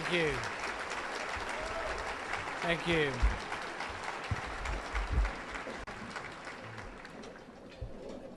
Thank you. Thank you.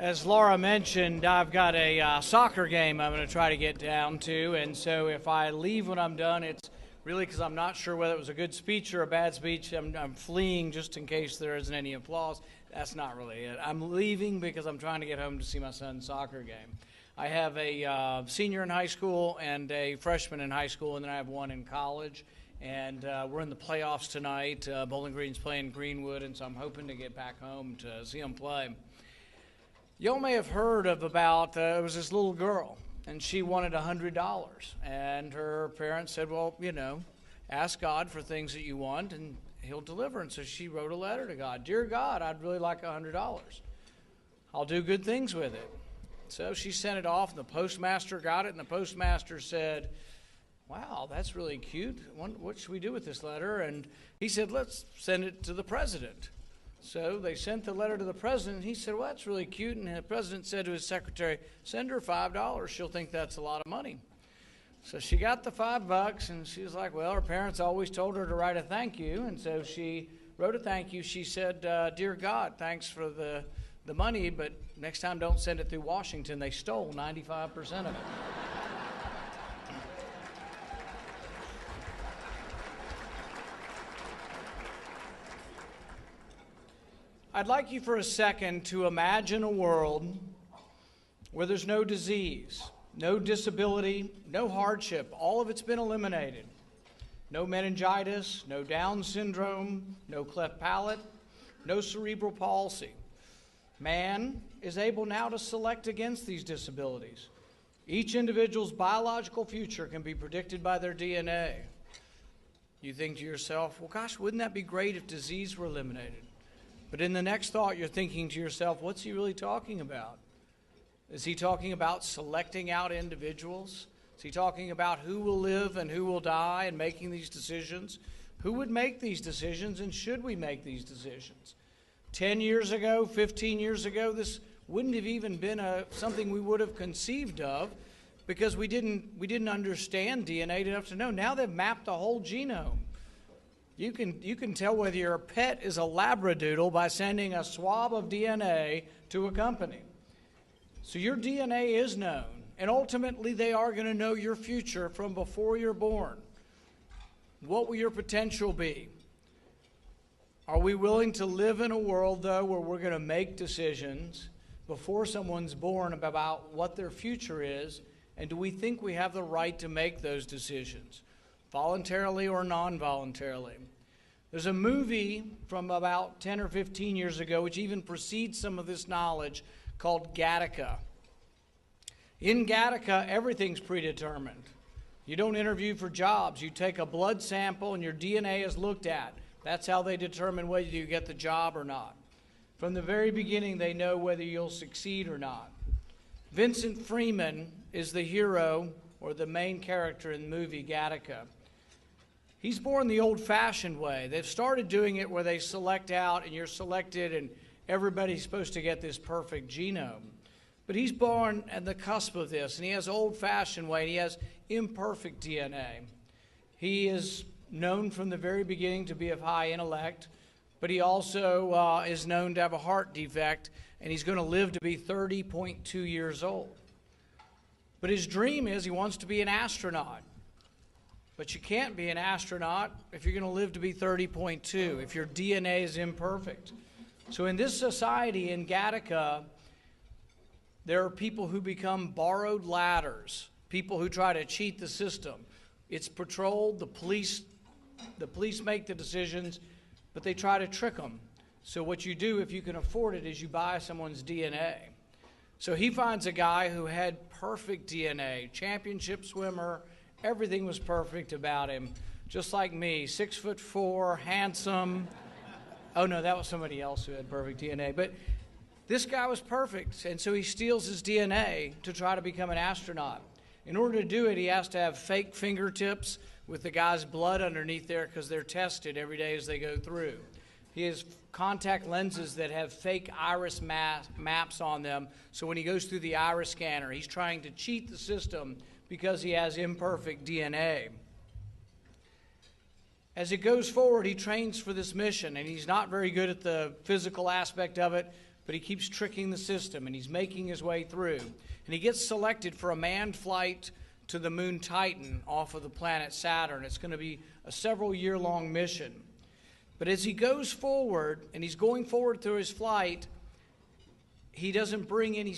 As Laura mentioned, I've got a soccer game I'm going to try to get down to, and so if I leave when I'm done, it's really because I'm not sure whether it was a good speech or a bad speech. I'm fleeing just in case there isn't any applause. That's not really it. I'm leaving because I'm trying to get home to see my son's soccer game. I have a senior in high school and a freshman in high school, and then I have one in college. And we're in the playoffs tonight. Bowling Green's playing Greenwood, and so I'm hoping to get back home to see them play. Y'all may have heard of about, there was this little girl, and she wanted $100. And her parents said, well, you know, ask God for things that you want, and he'll deliver. And so she wrote a letter to God. Dear God, I'd really like $100. I'll do good things with it. So she sent it off, and the postmaster got it, and the postmaster said, wow, that's really cute. What should we do with this letter? And he said, let's send it to the president. So they sent the letter to the president, and he said, well, that's really cute. And the president said to his secretary, send her $5. She'll think that's a lot of money. So she got the $5, and she was like, well, her parents always told her to write a thank you. And so she wrote a thank you. She said, dear God, thanks for the money, but next time don't send it through Washington. They stole 95% of it. I'd like you for a second to imagine a world where there's no disease, no disability, no hardship. All of it's been eliminated. No meningitis, no Down syndrome, no cleft palate, no cerebral palsy. Man is able now to select against these disabilities. Each individual's biological future can be predicted by their DNA. You think to yourself, well, gosh, wouldn't that be great if disease were eliminated? But in the next thought, you're thinking to yourself, what's he really talking about? Is he talking about selecting out individuals? Is he talking about who will live and who will die and making these decisions? Who would make these decisions, and should we make these decisions? 10 years ago, 15 years ago, this wouldn't have even been something we would have conceived of because we didn't understand DNA enough to know. Now they've mapped the whole genome. You can tell whether your pet is a Labradoodle by sending a swab of DNA to a company. So your DNA is known, and ultimately they are going to know your future from before you're born. What will your potential be? Are we willing to live in a world, though, where we're going to make decisions before someone's born about what their future is, and do we think we have the right to make those decisions, voluntarily or non-voluntarily? There's a movie from about 10 or 15 years ago which even precedes some of this knowledge called Gattaca. In Gattaca, everything's predetermined. You don't interview for jobs. You take a blood sample and your DNA is looked at. That's how they determine whether you get the job or not. From the very beginning, they know whether you'll succeed or not. Vincent Freeman is the hero or the main character in the movie Gattaca. He's born the old-fashioned way. They've started doing it where they select out and you're selected and everybody's supposed to get this perfect genome. But he's born at the cusp of this, and he has old-fashioned way, and he has imperfect DNA. He is known from the very beginning to be of high intellect, but he also is known to have a heart defect, and he's going to live to be 30.2 years old. But his dream is he wants to be an astronaut. But you can't be an astronaut if you're going to live to be 30.2, if your DNA is imperfect. So in this society, in Gattaca, there are people who become borrowed ladders, people who try to cheat the system. It's patrolled, the police make the decisions, but they try to trick them. So what you do, if you can afford it, is you buy someone's DNA. So he finds a guy who had perfect DNA, championship swimmer. Everything was perfect about him, just like me, 6'4", handsome. Oh no, that was somebody else who had perfect DNA. But this guy was perfect, and so he steals his DNA to try to become an astronaut. In order to do it, he has to have fake fingertips with the guy's blood underneath there because they're tested every day as they go through. He has contact lenses that have fake iris maps on them, so when he goes through the iris scanner, he's trying to cheat the system because he has imperfect DNA. As he goes forward, he trains for this mission, and he's not very good at the physical aspect of it, but he keeps tricking the system, and he's making his way through. And he gets selected for a manned flight to the moon Titan off of the planet Saturn. It's going to be a several-year-long mission. But as he goes forward, and he's going forward through his flight, he doesn't bring any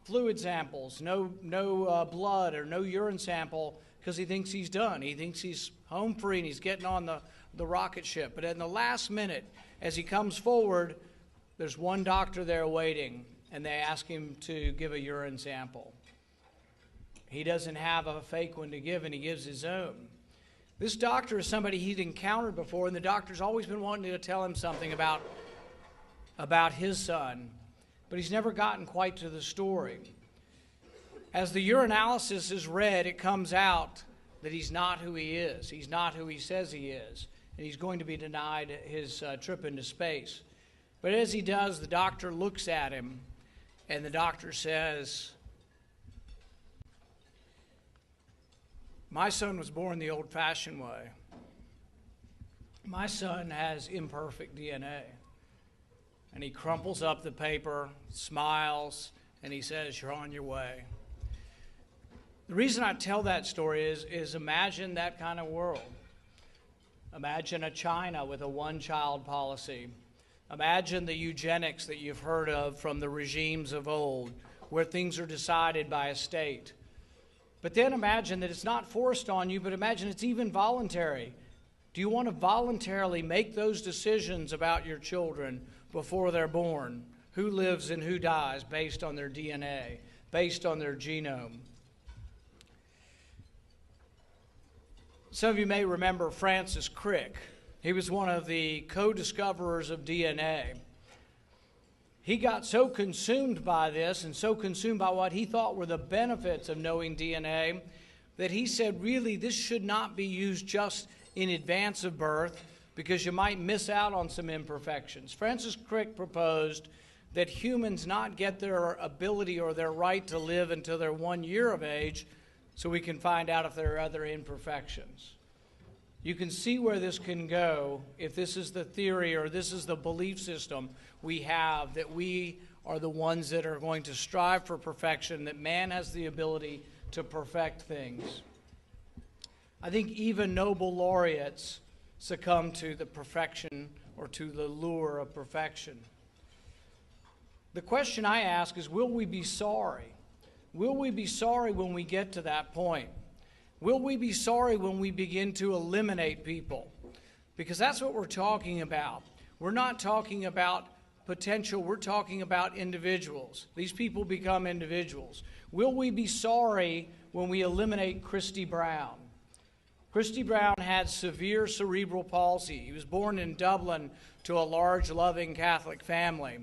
fluid samples, no blood or no urine sample, because he thinks he's done. He thinks he's home free and he's getting on the rocket ship. But in the last minute, as he comes forward, there's one doctor there waiting, and they ask him to give a urine sample. He doesn't have a fake one to give, and he gives his own. This doctor is somebody he'd encountered before, and the doctor's always been wanting to tell him something about his son, but he's never gotten quite to the story. As the urinalysis is read, it comes out that he's not who he is. He's not who he says he is, and he's going to be denied his trip into space. But as he does, the doctor looks at him, and the doctor says, "My son was born the old-fashioned way. My son has imperfect DNA." And he crumples up the paper, smiles, and he says, "You're on your way." The reason I tell that story is imagine that kind of world. Imagine a China with a one-child policy. Imagine the eugenics that you've heard of from the regimes of old, where things are decided by a state. But then imagine that it's not forced on you, but imagine it's even voluntary. Do you want to voluntarily make those decisions about your children before they're born? Who lives and who dies based on their DNA, based on their genome? Some of you may remember Francis Crick. He was one of the co-discoverers of DNA. He got so consumed by this and so consumed by what he thought were the benefits of knowing DNA that he said, really, this should not be used just in advance of birth because you might miss out on some imperfections. Francis Crick proposed that humans not get their ability or their right to live until they're 1 year of age, so we can find out if there are other imperfections. You can see where this can go if this is the theory or this is the belief system we have, that we are the ones that are going to strive for perfection, that man has the ability to perfect things. I think even Nobel laureates succumb to the perfection or to the lure of perfection. The question I ask is, will we be sorry? Will we be sorry when we get to that point? Will we be sorry when we begin to eliminate people? Because that's what we're talking about. We're not talking about potential, we're talking about individuals. These people become individuals. Will we be sorry when we eliminate Christy Brown? Christy Brown had severe cerebral palsy. He was born in Dublin to a large, loving Catholic family.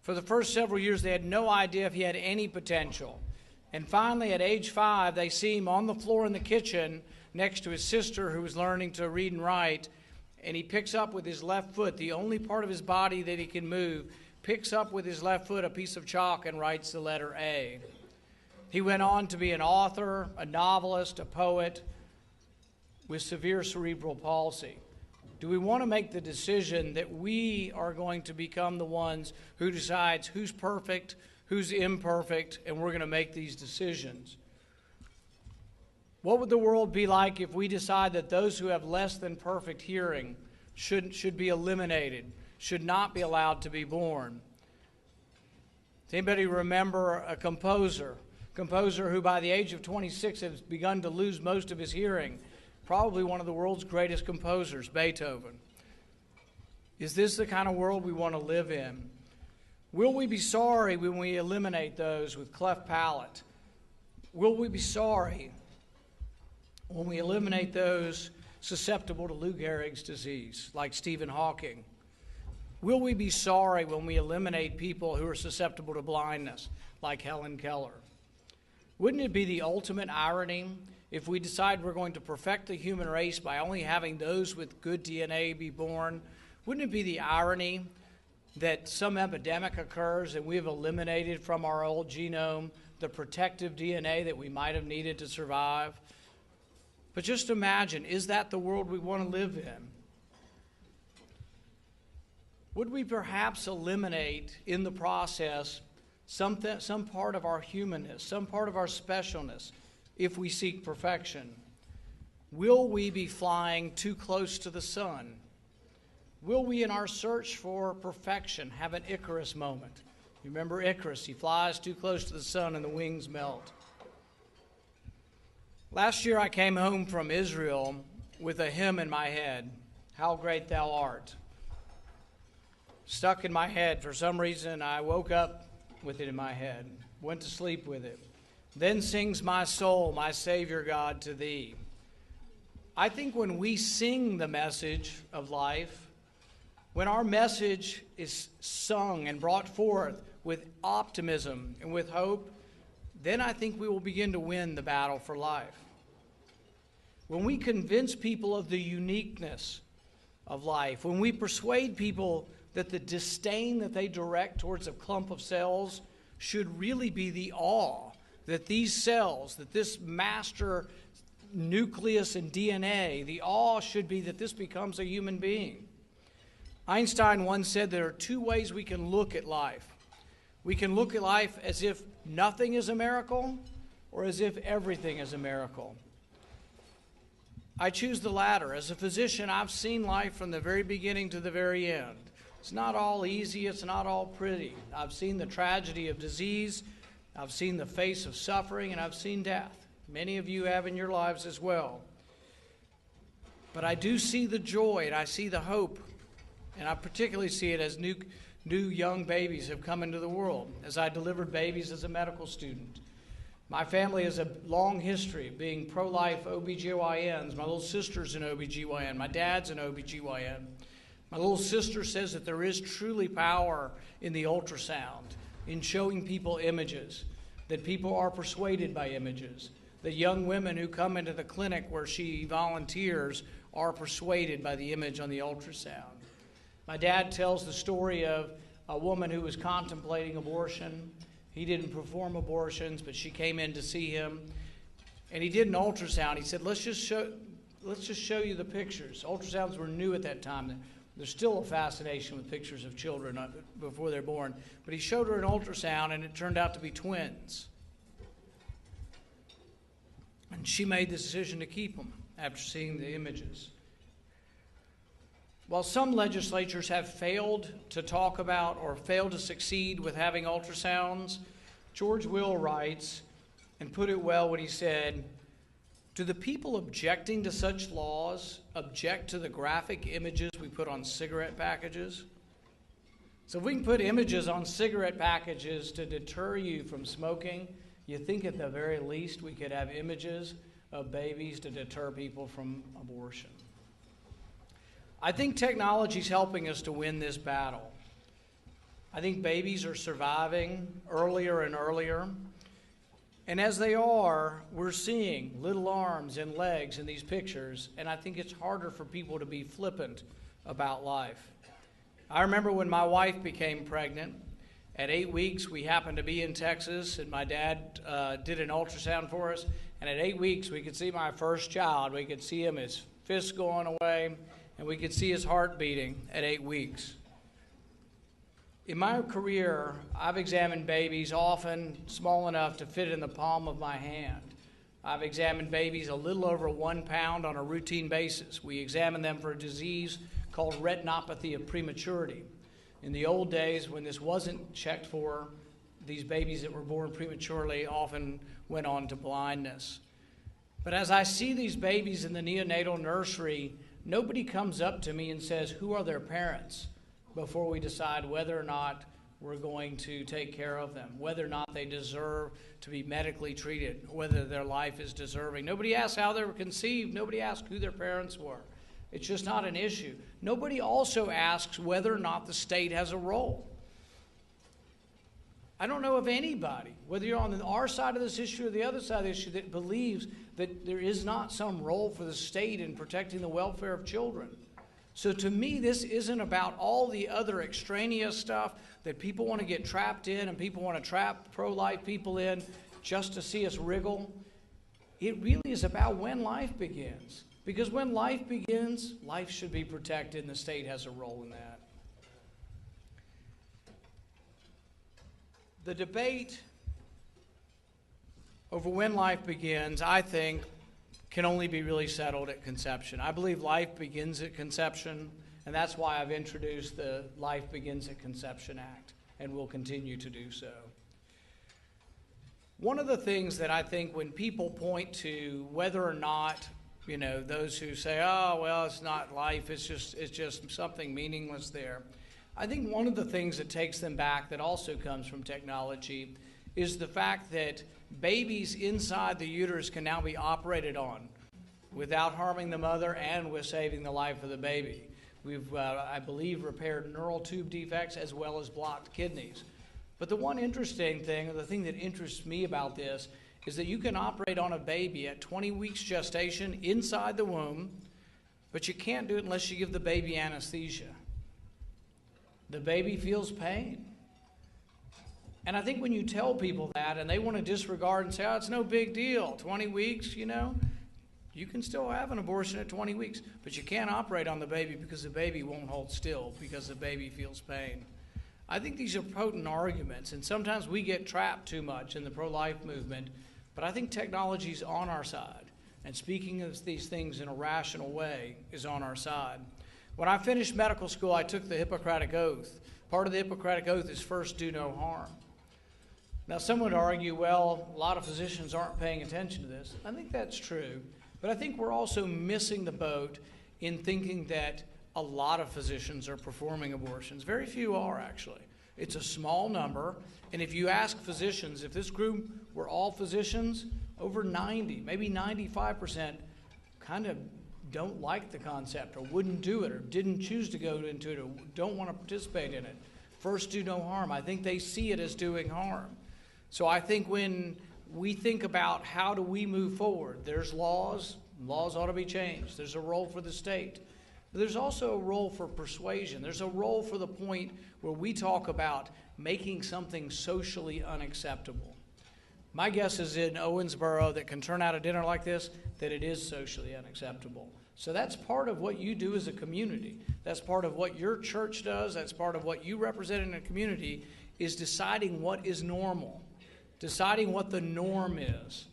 For the first several years, they had no idea if he had any potential. And finally, at age 5, they see him on the floor in the kitchen next to his sister who was learning to read and write, and he picks up with his left foot, the only part of his body that he can move, picks up with his left foot a piece of chalk and writes the letter A. He went on to be an author, a novelist, a poet with severe cerebral palsy. Do we want to make the decision that we are going to become the ones who decides who's perfect, who's imperfect, and we're going to make these decisions? What would the world be like if we decide that those who have less than perfect hearing should be eliminated, should not be allowed to be born? Does anybody remember a composer who by the age of 26 has begun to lose most of his hearing? Probably one of the world's greatest composers, Beethoven. Is this the kind of world we want to live in? Will we be sorry when we eliminate those with cleft palate? Will we be sorry when we eliminate those susceptible to Lou Gehrig's disease, like Stephen Hawking? Will we be sorry when we eliminate people who are susceptible to blindness, like Helen Keller? Wouldn't it be the ultimate irony if we decide we're going to perfect the human race by only having those with good DNA be born? Wouldn't it be the irony that some epidemic occurs and we've eliminated from our old genome the protective DNA that we might have needed to survive? But just imagine, is that the world we want to live in? Would we perhaps eliminate in the process some part of our humanness, some part of our specialness, if we seek perfection? Will we be flying too close to the sun? Will we, in our search for perfection, have an Icarus moment? You remember Icarus? He flies too close to the sun and the wings melt. Last year I came home from Israel with a hymn in my head, "How Great Thou Art." Stuck in my head. For some reason, I woke up with it in my head, went to sleep with it. Then sings my soul, my Savior God, to thee. I think when we sing the message of life, when our message is sung and brought forth with optimism and with hope, then I think we will begin to win the battle for life. When we convince people of the uniqueness of life, when we persuade people that the disdain that they direct towards a clump of cells should really be the awe that these cells, that this master nucleus and DNA, the awe should be that this becomes a human being. Einstein once said there are two ways we can look at life. We can look at life as if nothing is a miracle or as if everything is a miracle. I choose the latter. As a physician, I've seen life from the very beginning to the very end. It's not all easy, it's not all pretty. I've seen the tragedy of disease, I've seen the face of suffering, and I've seen death. Many of you have in your lives as well. But I do see the joy and I see the hope, and I particularly see it as new young babies have come into the world, as I delivered babies as a medical student. My family has a long history of being pro-life OBGYNs. My little sister's an OBGYN. My dad's an OBGYN. My little sister says that there is truly power in the ultrasound, in showing people images, that people are persuaded by images. The young women who come into the clinic where she volunteers are persuaded by the image on the ultrasound. My dad tells the story of a woman who was contemplating abortion. He didn't perform abortions, but she came in to see him, and he did an ultrasound. He said, let's just show you the pictures. Ultrasounds were new at that time. There's still a fascination with pictures of children before they're born. But he showed her an ultrasound, and it turned out to be twins. And she made the decision to keep them after seeing the images. While some legislatures have failed to talk about or failed to succeed with having ultrasounds, George Will writes, and put it well when he said, "Do the people objecting to such laws object to the graphic images we put on cigarette packages?" So if we can put images on cigarette packages to deter you from smoking, you think at the very least we could have images of babies to deter people from abortion. I think technology is helping us to win this battle. I think babies are surviving earlier and earlier. And as they are, we're seeing little arms and legs in these pictures, and I think it's harder for people to be flippant about life. I remember when my wife became pregnant. At 8 weeks, we happened to be in Texas, and my dad did an ultrasound for us. And at 8 weeks, we could see my first child. We could see him, his fists going away, and we could see his heart beating at 8 weeks. In my career, I've examined babies often small enough to fit in the palm of my hand. I've examined babies a little over 1 pound on a routine basis. We examine them for a disease called retinopathy of prematurity. In the old days, when this wasn't checked for, these babies that were born prematurely often went on to blindness. But as I see these babies in the neonatal nursery, nobody comes up to me and says, who are their parents, before we decide whether or not we're going to take care of them, whether or not they deserve to be medically treated, whether their life is deserving. Nobody asks how they were conceived. Nobody asks who their parents were. It's just not an issue. Nobody also asks whether or not the state has a role. I don't know of anybody, whether you're on our side of this issue or the other side of the issue, that believes that there is not some role for the state in protecting the welfare of children. So to me, this isn't about all the other extraneous stuff that people want to get trapped in and people want to trap pro-life people in just to see us wriggle. it really is about when life begins. Because when life begins, life should be protected, and the state has a role in that. The debate over when life begins, I think, can only be really settled at conception. I believe life begins at conception, and that's why I've introduced the Life Begins at Conception Act, and will continue to do so. One of the things that I think when people point to whether or not, those who say, oh, well, it's not life, it's just something meaningless there. I think one of the things that takes them back that also comes from technology is the fact that babies inside the uterus can now be operated on without harming the mother and with saving the life of the baby. We've, I believe, repaired neural tube defects as well as blocked kidneys. But the one interesting thing, or the thing that interests me about this, is that you can operate on a baby at 20 weeks gestation inside the womb, but you can't do it unless you give the baby anesthesia. The baby feels pain. And I think when you tell people that and they want to disregard and say, oh, it's no big deal, 20 weeks, you can still have an abortion at 20 weeks, but you can't operate on the baby because the baby won't hold still because the baby feels pain. I think these are potent arguments, and sometimes we get trapped too much in the pro-life movement, but I think technology's on our side, and speaking of these things in a rational way is on our side. When I finished medical school, I took the Hippocratic Oath. Part of the Hippocratic Oath is first do no harm. Now, some would argue, well, a lot of physicians aren't paying attention to this. I think that's true, but I think we're also missing the boat in thinking that a lot of physicians are performing abortions. Very few are, actually. It's a small number, and if you ask physicians, if this group were all physicians, over 90, maybe 95% kind of don't like the concept or wouldn't do it or didn't choose to go into it or don't want to participate in it. First, do no harm. I think they see it as doing harm. So I think when we think about how do we move forward, there's laws ought to be changed. There's a role for the state. But there's also a role for persuasion. There's a role for the point where we talk about making something socially unacceptable. My guess is in Owensboro that can turn out a dinner like this, that it is socially unacceptable. So that's part of what you do as a community. That's part of what your church does. That's part of what you represent in a community, is deciding what is normal, deciding what the norm is.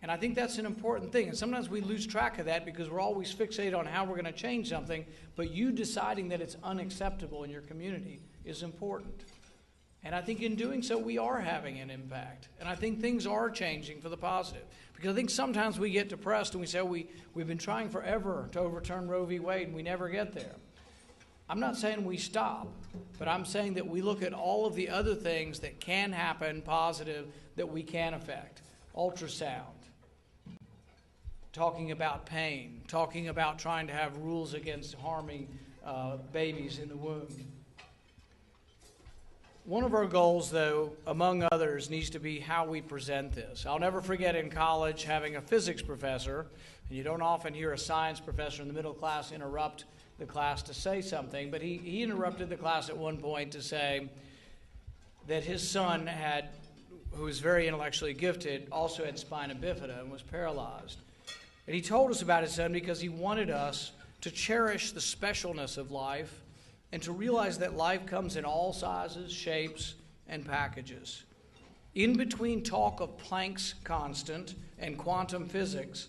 And I think that's an important thing. And sometimes we lose track of that because we're always fixated on how we're going to change something. But you deciding that it's unacceptable in your community is important. And I think in doing so, we are having an impact. And I think things are changing for the positive. Because I think sometimes we get depressed and we say, we've been trying forever to overturn Roe v. Wade and we never get there. I'm not saying we stop, but I'm saying that we look at all of the other things that can happen positive that we can affect. Ultrasound, talking about pain, talking about trying to have rules against harming babies in the womb. One of our goals, though, among others, needs to be how we present this. I'll never forget in college having a physics professor, and you don't often hear a science professor in the middle class interrupt the class to say something, but he interrupted the class at one point to say that his son who was very intellectually gifted, also had spina bifida and was paralyzed. And he told us about his son because he wanted us to cherish the specialness of life and to realize that life comes in all sizes, shapes, and packages. In between talk of Planck's constant and quantum physics,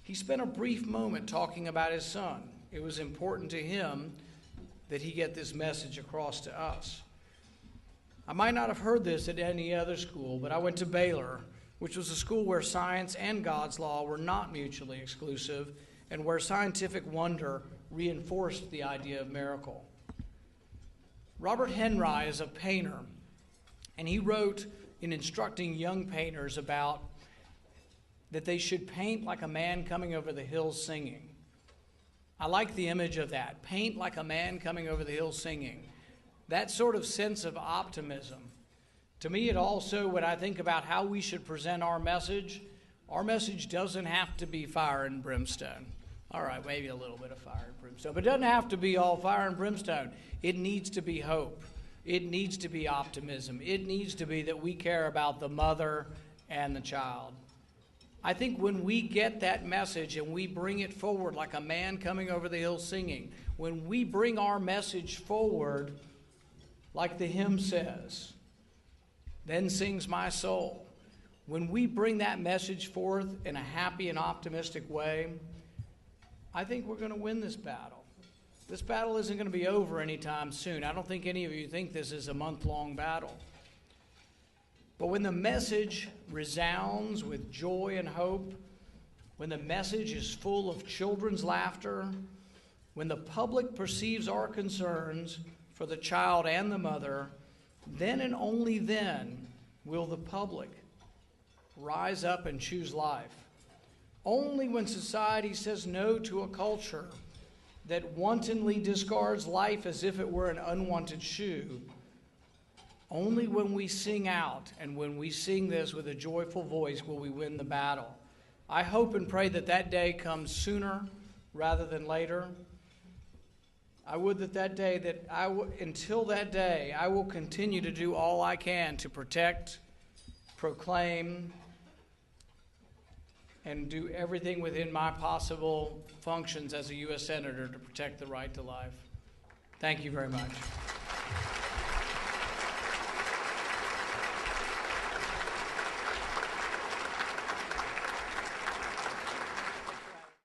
he spent a brief moment talking about his son. It was important to him that he get this message across to us. I might not have heard this at any other school, but I went to Baylor, which was a school where science and God's law were not mutually exclusive, and where scientific wonder reinforced the idea of miracle. Robert Henry is a painter, and he wrote in instructing young painters about that they should paint like a man coming over the hills singing. I like the image of that. Paint like a man coming over the hills singing. That sort of sense of optimism. To me, it also, when I think about how we should present our message doesn't have to be fire and brimstone. All right, maybe a little bit of fire and brimstone, but it doesn't have to be all fire and brimstone. It needs to be hope. It needs to be optimism. It needs to be that we care about the mother and the child. I think when we get that message and we bring it forward like a man coming over the hill singing, when we bring our message forward like the hymn says, then sings my soul. When we bring that message forth in a happy and optimistic way, I think we're going to win this battle. This battle isn't going to be over anytime soon. I don't think any of you think this is a month-long battle. But when the message resounds with joy and hope, when the message is full of children's laughter, when the public perceives our concerns for the child and the mother, then and only then will the public rise up and choose life. Only when society says no to a culture that wantonly discards life as if it were an unwanted shoe, only when we sing out and when we sing this with a joyful voice will we win the battle. I hope and pray that that day comes sooner rather than later. I would that day, until that day, I will continue to do all I can to protect, proclaim, and do everything within my possible functions as a U.S. Senator to protect the right to life. Thank you very much.